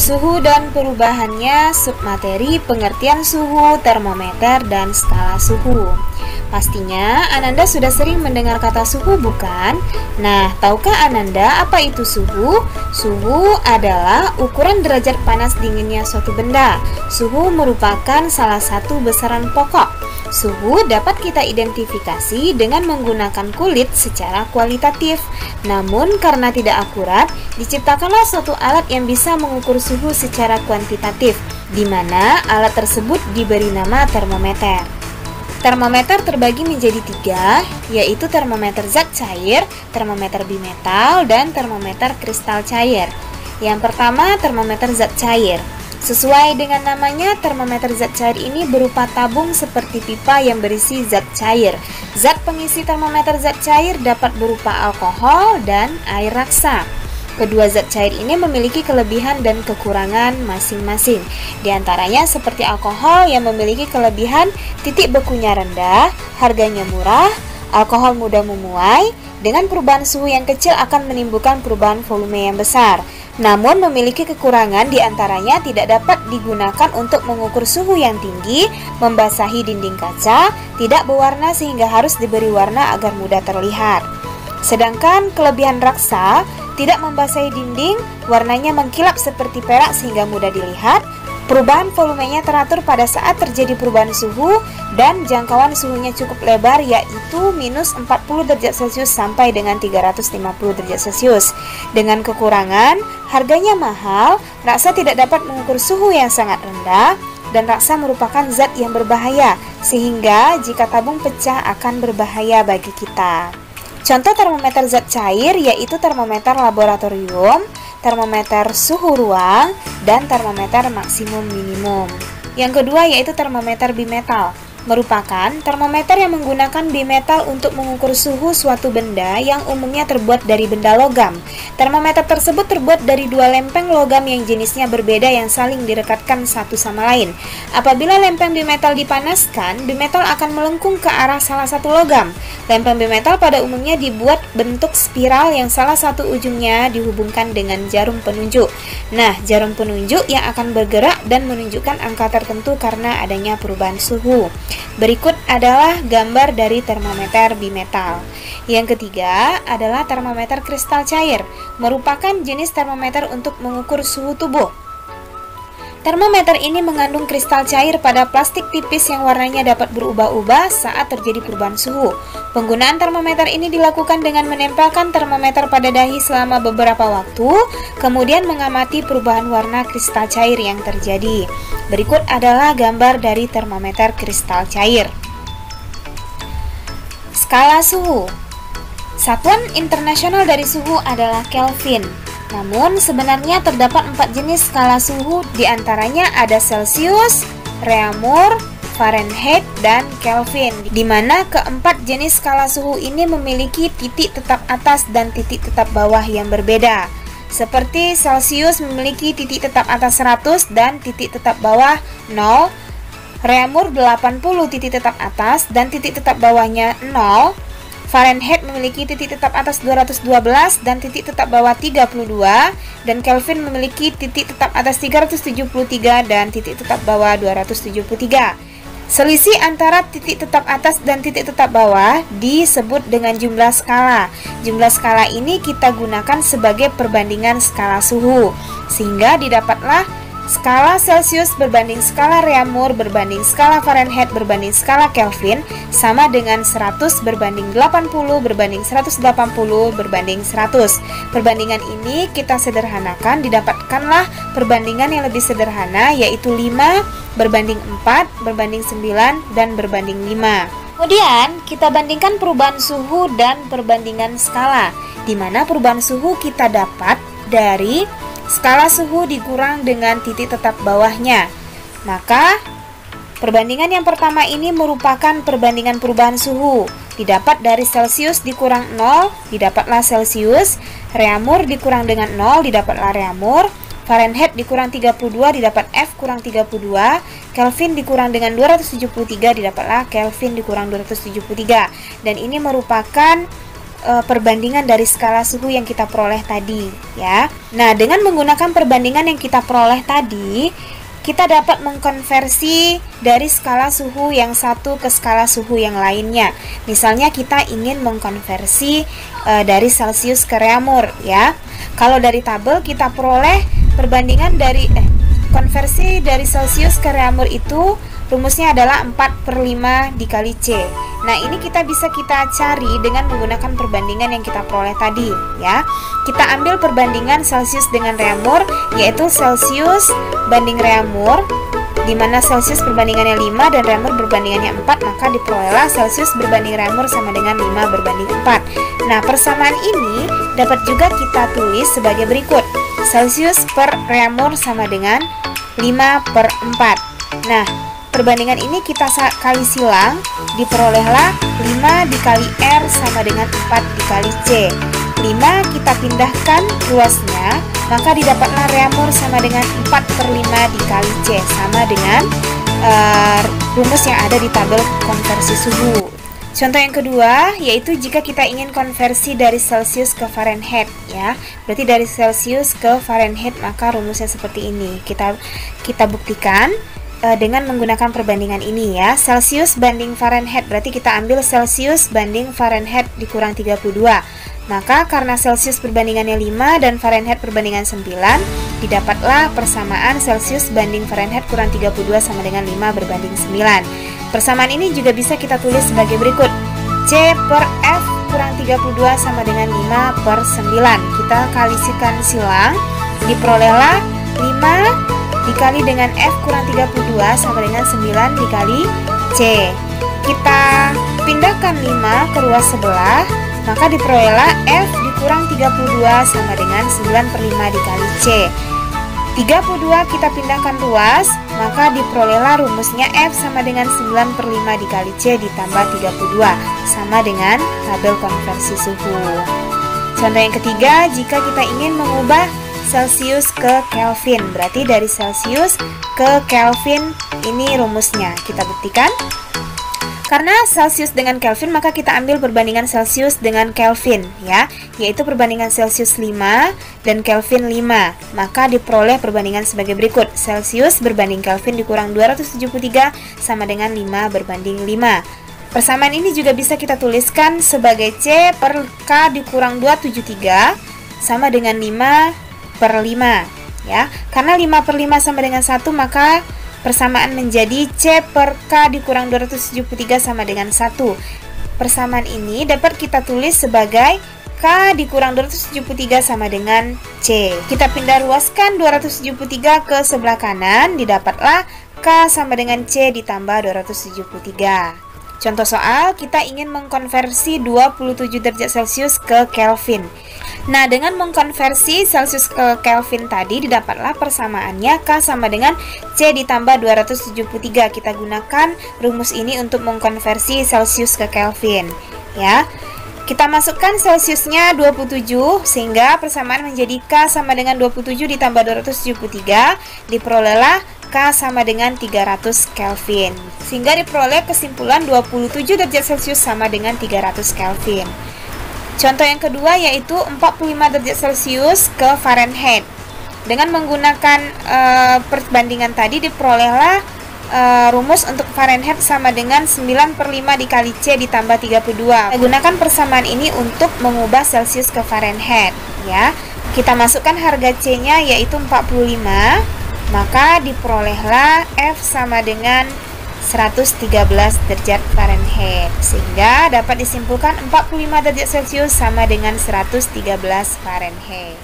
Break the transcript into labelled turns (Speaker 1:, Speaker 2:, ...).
Speaker 1: Suhu dan perubahannya, submateri, pengertian suhu, termometer, dan skala suhu. Pastinya Ananda sudah sering mendengar kata suhu, bukan? Nah, tahukah Ananda apa itu suhu? Suhu adalah ukuran derajat panas dinginnya suatu benda. Suhu merupakan salah satu besaran pokok. Suhu dapat kita identifikasi dengan menggunakan kulit secara kualitatif. Namun karena tidak akurat, diciptakanlah suatu alat yang bisa mengukur suhu secara kuantitatif, di mana alat tersebut diberi nama termometer. Termometer terbagi menjadi 3, yaitu termometer zat cair, termometer bimetal, dan termometer kristal cair. Yang pertama, termometer zat cair. Sesuai dengan namanya, termometer zat cair ini berupa tabung seperti pipa yang berisi zat cair. Zat pengisi termometer zat cair dapat berupa alkohol dan air raksa. Kedua zat cair ini memiliki kelebihan dan kekurangan masing-masing. Di antaranya seperti alkohol yang memiliki kelebihan titik bekunya rendah, harganya murah, alkohol mudah memuai, dengan perubahan suhu yang kecil akan menimbulkan perubahan volume yang besar. Namun memiliki kekurangan, diantaranya tidak dapat digunakan untuk mengukur suhu yang tinggi, membasahi dinding kaca, tidak berwarna sehingga harus diberi warna agar mudah terlihat. Sedangkan kelebihan raksa, tidak membasahi dinding, warnanya mengkilap seperti perak sehingga mudah dilihat. Perubahan volumenya teratur pada saat terjadi perubahan suhu dan jangkauan suhunya cukup lebar, yaitu minus 40 derajat Celcius sampai dengan 350 derajat Celcius. Dengan kekurangan, harganya mahal, raksa tidak dapat mengukur suhu yang sangat rendah, dan raksa merupakan zat yang berbahaya, sehingga jika tabung pecah akan berbahaya bagi kita. Contoh termometer zat cair yaitu termometer laboratorium, termometer suhu ruang, dan termometer maksimum minimum. Yang kedua yaitu termometer bimetal. Merupakan termometer yang menggunakan bimetal untuk mengukur suhu suatu benda yang umumnya terbuat dari benda logam. Termometer tersebut terbuat dari dua lempeng logam yang jenisnya berbeda yang saling direkatkan satu sama lain. Apabila lempeng bimetal dipanaskan, bimetal akan melengkung ke arah salah satu logam. Lempeng bimetal pada umumnya dibuat bentuk spiral yang salah satu ujungnya dihubungkan dengan jarum penunjuk. Nah, jarum penunjuk yang akan bergerak dan menunjukkan angka tertentu karena adanya perubahan suhu. Berikut adalah gambar dari termometer bimetal. Yang ketiga adalah termometer kristal cair, merupakan jenis termometer untuk mengukur suhu tubuh. Termometer ini mengandung kristal cair pada plastik tipis yang warnanya dapat berubah-ubah saat terjadi perubahan suhu. Penggunaan termometer ini dilakukan dengan menempelkan termometer pada dahi selama beberapa waktu, kemudian mengamati perubahan warna kristal cair yang terjadi. Berikut adalah gambar dari termometer kristal cair. Skala suhu. Satuan internasional dari suhu adalah Kelvin. Namun sebenarnya terdapat 4 jenis skala suhu, diantaranya ada Celcius, Reaumur, Fahrenheit, dan Kelvin, di mana keempat jenis skala suhu ini memiliki titik tetap atas dan titik tetap bawah yang berbeda. Seperti Celcius memiliki titik tetap atas 100 dan titik tetap bawah 0, Reaumur 80 titik tetap atas dan titik tetap bawahnya 0, Fahrenheit memiliki titik tetap atas 212 dan titik tetap bawah 32, dan Kelvin memiliki titik tetap atas 373 dan titik tetap bawah 273. Selisih antara titik tetap atas dan titik tetap bawah disebut dengan jumlah skala. Jumlah skala ini kita gunakan sebagai perbandingan skala suhu, sehingga didapatlah skala Celcius berbanding skala Reaumur berbanding skala Fahrenheit berbanding skala Kelvin sama dengan 100 berbanding 80 berbanding 180 berbanding 100. Perbandingan ini kita sederhanakan, didapatkanlah perbandingan yang lebih sederhana, yaitu 5 berbanding 4 berbanding 9 dan berbanding 5. Kemudian kita bandingkan perubahan suhu dan perbandingan skala, di mana perubahan suhu kita dapat dari skala suhu dikurang dengan titik tetap bawahnya. Maka perbandingan yang pertama ini merupakan perbandingan perubahan suhu. Didapat dari Celcius dikurang 0, didapatlah Celcius. Reaumur dikurang dengan 0, didapatlah Reaumur. Fahrenheit dikurang 32, didapat F kurang 32. Kelvin dikurang dengan 273, didapatlah Kelvin dikurang 273. Dan ini merupakan perbandingan dari skala suhu yang kita peroleh tadi, ya. Nah, dengan menggunakan perbandingan yang kita peroleh tadi, kita dapat mengkonversi dari skala suhu yang satu ke skala suhu yang lainnya. Misalnya kita ingin mengkonversi dari Celsius ke Reaumur, ya. Kalau dari tabel kita peroleh perbandingan dari konversi dari Celsius ke Reaumur itu rumusnya adalah 4/5 dikali C. Nah, ini kita bisa cari dengan menggunakan perbandingan yang kita peroleh tadi, ya. Kita ambil perbandingan Celsius dengan Reaumur, yaitu Celsius banding Reaumur, di mana Celsius perbandingannya 5 dan Reaumur perbandingannya 4, maka diperolehlah Celsius berbanding Reaumur sama dengan 5 berbanding 4. Nah, persamaan ini dapat juga kita tulis sebagai berikut. Celsius per Reaumur sama dengan 5/4. Nah, perbandingan ini kita kali silang, diperolehlah 5 dikali R sama dengan 4 dikali C. 5 kita pindahkan ruasnya, maka didapatlah Reaumur sama dengan 4/5 dikali C, sama dengan rumus yang ada di tabel konversi suhu. Contoh yang kedua, yaitu jika kita ingin konversi dari Celsius ke Fahrenheit, ya. Berarti dari Celsius ke Fahrenheit, maka rumusnya seperti ini. Kita buktikan dengan menggunakan perbandingan ini, ya. Celsius banding Fahrenheit, berarti kita ambil Celsius banding Fahrenheit dikurang 32. Maka karena Celsius perbandingannya 5 dan Fahrenheit perbandingan 9, didapatlah persamaan Celsius banding Fahrenheit kurang 32 sama dengan 5 berbanding 9. Persamaan ini juga bisa kita tulis sebagai berikut. C per F kurang 32 sama dengan 5/9. Kita kalikan silang, diperolehlah 5 dikali dengan F kurang 32 sama dengan 9 dikali C. Kita pindahkan 5 ke ruas sebelah, maka diperolehlah F dikurang 32 sama dengan 9/5 dikali C. 32 kita pindahkan ruas, maka diperolehlah rumusnya F sama dengan 9/5 dikali C ditambah 32, sama dengan tabel konversi suhu. Contoh yang ketiga, jika kita ingin mengubah Celsius ke Kelvin, berarti dari Celsius ke Kelvin ini rumusnya. Kita buktikan. Karena Celsius dengan Kelvin, maka kita ambil perbandingan Celsius dengan Kelvin, ya, yaitu perbandingan Celsius 5 dan Kelvin 5. Maka diperoleh perbandingan sebagai berikut. Celsius berbanding Kelvin dikurang 273 sama dengan 5 berbanding 5. Persamaan ini juga bisa kita tuliskan sebagai C per K dikurang 273 sama dengan 5/5, ya. Karena 5/5 sama dengan 1, maka persamaan menjadi C per K dikurang 273 sama dengan 1. Persamaan ini dapat kita tulis sebagai K dikurang 273 sama dengan C. Kita pindah ruaskan 273 ke sebelah kanan, didapatlah K sama dengan C ditambah 273. Contoh soal, kita ingin mengkonversi 27 derajat Celcius ke Kelvin. Nah, dengan mengkonversi Celsius ke Kelvin tadi, didapatlah persamaannya K sama dengan C ditambah 273. Kita gunakan rumus ini untuk mengkonversi Celsius ke Kelvin, ya. Kita masukkan Celsiusnya 27, sehingga persamaan menjadi K sama dengan 27 ditambah 273, diperolehlah K sama dengan 300 Kelvin. Sehingga diperoleh kesimpulan 27 derajat Celcius sama dengan 300 Kelvin. Contoh yang kedua yaitu 45 derajat Celcius ke Fahrenheit. Dengan menggunakan perbandingan tadi, diperolehlah rumus untuk Fahrenheit sama dengan 9/5 dikali C ditambah 32. Kita gunakan persamaan ini untuk mengubah Celsius ke Fahrenheit, ya. Kita masukkan harga C-nya yaitu 45, maka diperolehlah F sama dengan 113 derajat Fahrenheit, sehingga dapat disimpulkan 45 derajat Celcius sama dengan 113 Fahrenheit.